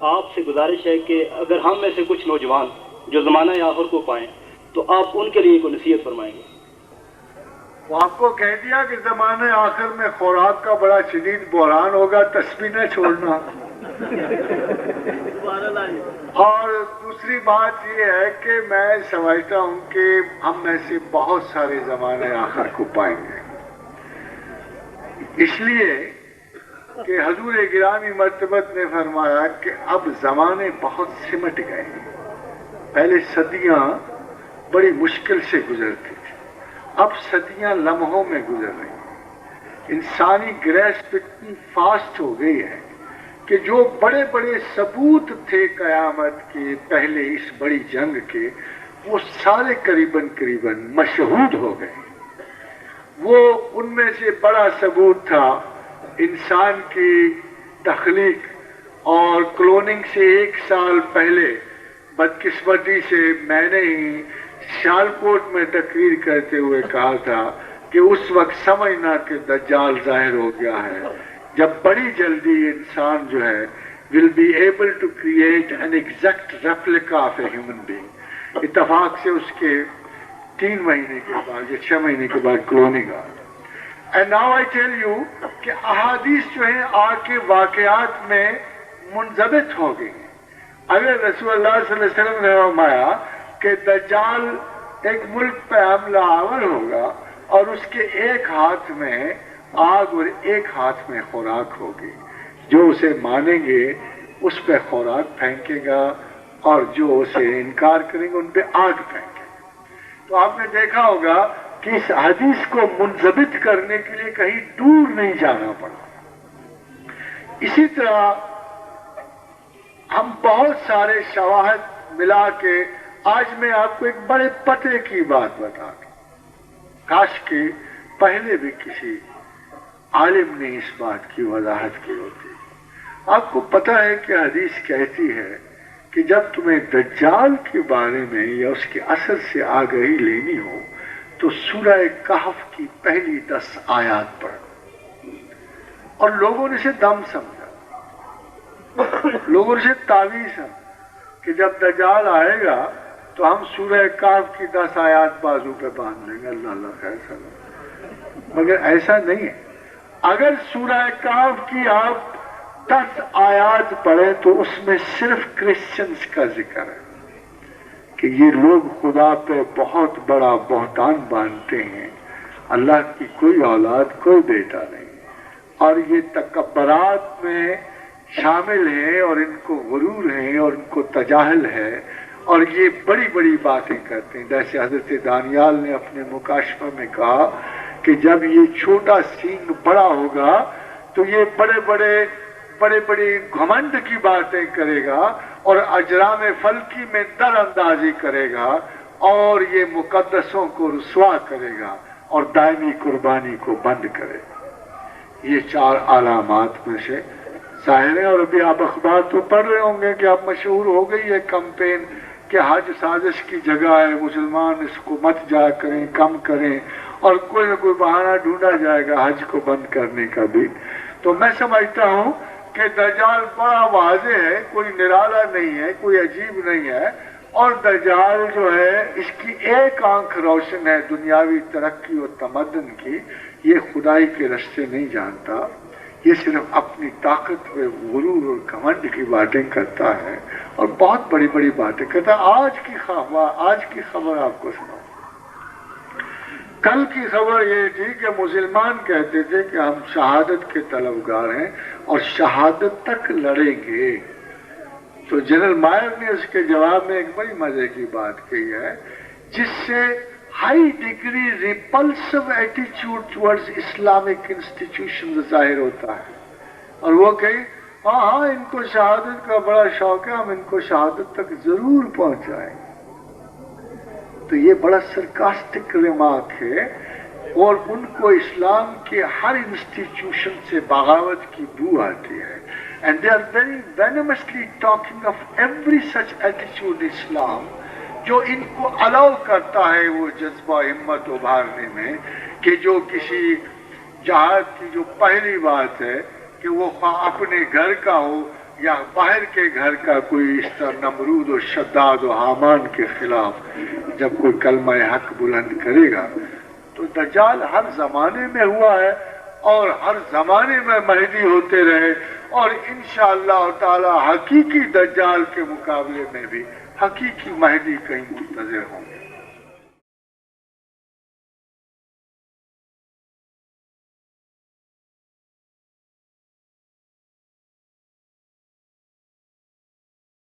آپ سے گزارش ہے کہ اگر ہم میں سے کچھ نوجوان جو زمانہ آخر کو پائیں تو آپ ان کے لیے کوئی نصیحت فرمائیں گے؟ وہ آپ کو کہہ دیا کہ زمانے آخر میں خوراک کا بڑا شدید بحران ہوگا، تسبیح نہ چھوڑنا۔ اور دوسری بات یہ ہے کہ میں سمجھتا ہوں کہ ہم میں سے بہت سارے زمانے آخر کو پائیں گے، اس لیے کہ حضور گرامی مرتبت نے فرمایا کہ اب زمانے بہت سمٹ گئے ہیں۔ پہلے صدیاں بڑی مشکل سے گزرتی تھی، اب صدیاں لمحوں میں گزر رہی ہیں۔ انسانی گریسپ اتنی فاسٹ ہو گئی ہے کہ جو بڑے بڑے ثبوت تھے قیامت کے پہلے اس بڑی جنگ کے، وہ سارے قریباً مشہود ہو گئے۔ وہ ان میں سے بڑا ثبوت تھا انسان کی تخلیق، اور کلوننگ سے 1 سال پہلے بدقسمتی سے میں نے ہی سیالکوٹ میں تقریر کرتے ہوئے کہا تھا کہ اس وقت سمجھنا کہ دجال ظاہر ہو گیا ہے، جب بڑی جلدی انسان جو ہے will be able to create an exact replica of a human being۔ اتفاق سے اس کے 3 مہینے کے بعد یا 6 مہینے کے بعد کلوننگ آ۔ And now I tell you کہ احادیث جو ہیں آ کے واقعات میں منضبط ہو گئی ہیں۔ اگر رسول اللہ صلی اللہ علیہ وسلم نے فرمایا کہ دجال ایک ملک پہ حملہ آور ہوگا اور اس کے ایک ہاتھ میں آگ اور ایک ہاتھ میں خوراک ہوگی، جو اسے مانیں گے اس پہ خوراک پھینکے گا اور جو اسے انکار کریں گے ان پہ آگ پھینکے گا۔ تو آپ نے دیکھا ہوگا کہ اس حدیث کو منضبط کرنے کے لیے کہیں دور نہیں جانا پڑا۔ اسی طرح ہم بہت سارے شواہد ملا کے آج میں آپ کو ایک بڑے پتے کی بات بتا دوں، کاش کہ پہلے بھی کسی عالم نے اس بات کی وضاحت کی ہوتی۔ آپ کو پتہ ہے کہ حدیث کہتی ہے کہ جب تمہیں دجال کے بارے میں یا اس کے اثر سے آگہی لینی ہو تو سورہ کہف کی پہلی 10 آیات پڑھو۔ اور لوگوں نے اسے دم سمجھا، لوگوں نے اسے تعویذ سمجھا کہ جب دجال آئے گا تو ہم سورہ کہف کی 10 آیات بازو پہ باندھ لیں گے، اللہ اللہ خیر سلام۔ مگر ایسا نہیں ہے۔ اگر سورہ کہف کی آپ 10 آیات پڑھیں تو اس میں صرف کرسچنز کا ذکر ہے کہ یہ لوگ خدا پہ بہت بڑا بہتان باندھتے ہیں، اللہ کی کوئی اولاد کوئی بیٹا نہیں، اور یہ تکبرات میں شامل ہیں اور ان کو غرور ہے اور ان کو تجاہل ہے، اور یہ بڑی بڑی باتیں کرتے ہیں۔ جیسے حضرت دانیال نے اپنے مکاشفہ میں کہا کہ جب یہ چھوٹا سینگ بڑا ہوگا تو یہ بڑے بڑے گھمنڈ کی باتیں کرے گا اور اجرام فلکی میں در اندازی کرے گا، اور یہ مقدسوں کو رسوا کرے گا اور دائمی قربانی کو بند کرے گا۔ یہ 4 علامات میں سے ظاہر ہے۔ اور ابھی آپ اخبار تو پڑھ رہے ہوں گے کہ اب مشہور ہو گئی ہے کمپین کہ حج سازش کی جگہ ہے، مسلمان اس کو مت جایا کریں، کم کریں، اور کوئی نہ کوئی بہانہ ڈھونڈا جائے گا حج کو بند کرنے کا بھی۔ تو میں سمجھتا ہوں کہ دجال بڑا واضح ہے، کوئی نرالا نہیں ہے، کوئی عجیب نہیں ہے، اور دجال جو ہے اس کی ایک آنکھ روشن ہے دنیاوی ترقی اور تمدن کی، یہ خدائی کے رستے نہیں جانتا، یہ صرف اپنی طاقت پہ غرور اور گھمنڈ کی باتیں کرتا ہے اور بہت بڑی بڑی باتیں کرتا ہے۔ آج کی خبر آپ کو سناؤں۔ کل کی خبر یہ تھی کہ مسلمان کہتے تھے کہ ہم شہادت کے طلبگار ہیں اور شہادت تک لڑیں گے، تو جنرل مائر نے اس کے جواب میں ایک بڑی مزے کی بات کہی ہے، جس سے ہائی ڈگری ریپلسو ایٹیچیوڈ ٹورڈز اسلامک انسٹیٹیوشنز ظاہر ہوتا ہے، اور وہ کہی ہاں ان کو شہادت کا بڑا شوق ہے، ہم ان کو شہادت تک ضرور پہنچائیں گے۔ تو یہ بڑا سرکاسٹک ریمارک ہے، اور ان کو اسلام کے ہر انسٹیٹیوشن سے بغاوت کی بو آتی ہے، and they are very venomously talking of every such attitude Islam جو ان کو الاؤ کرتا ہے وہ جذبہ ہمت ابھارنے میں کہ جو کسی جہاد کی جو پہلی بات ہے کہ وہ خواہ اپنے گھر کا ہو یا باہر کے گھر کا کوئی اس طرح نمرود و شداد و حامان کے خلاف جب کوئی کلمہ حق بلند کرے گا تو دجال ہر زمانے میں ہوا ہے اور ہر زمانے میں مہدی ہوتے رہے، اور انشاءاللہ تعالی حقیقی دجال کے مقابلے میں بھی حقیقی مہدی کہیں منتظر ہوں گے۔